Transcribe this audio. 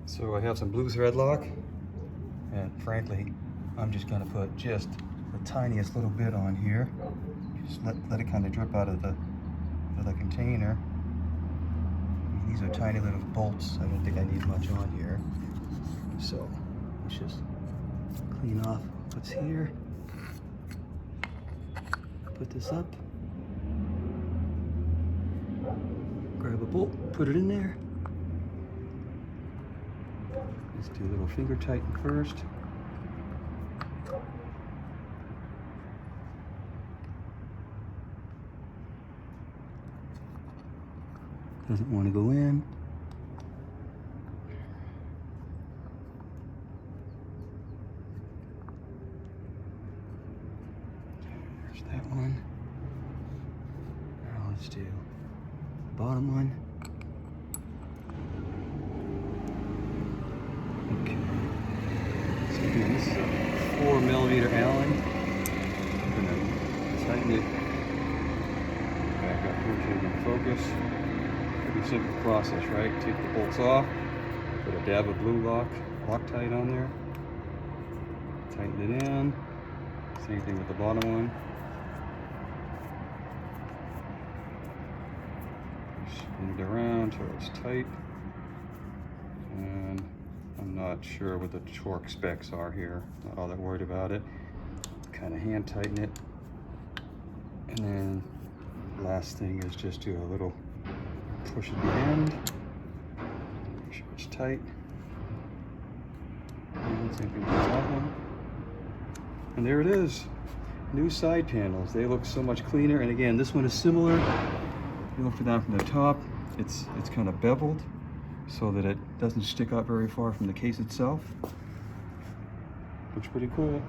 So I have some blue thread lock, and frankly, I'm just gonna put just the tiniest little bit on here. Just let it kind of drip out of the container. These are tiny little bolts. I don't think I need much on here. So let's just clean off what's here. Put this up. Grab a bolt, put it in there. Let's do a little finger tighten first. Doesn't want to go in. There's that one. Now let's do the bottom one. Okay. So again, this is a 4mm Allen. I'm gonna tighten it back up here so we can focus. Pretty simple process, right? Take the bolts off, put a dab of blue Loctite on there, tighten it in. Same thing with the bottom one. Spin it around till it's tight. And I'm not sure what the torque specs are here. Not all that worried about it. Kind of hand tighten it. And then last thing is just do a little push at the end. Make sure it's tight. And same thing with that one. And there it is. New side panels. They look so much cleaner. And again, this one is similar. You look down from the top, it's kind of beveled so that it doesn't stick out very far from the case itself. Looks pretty cool.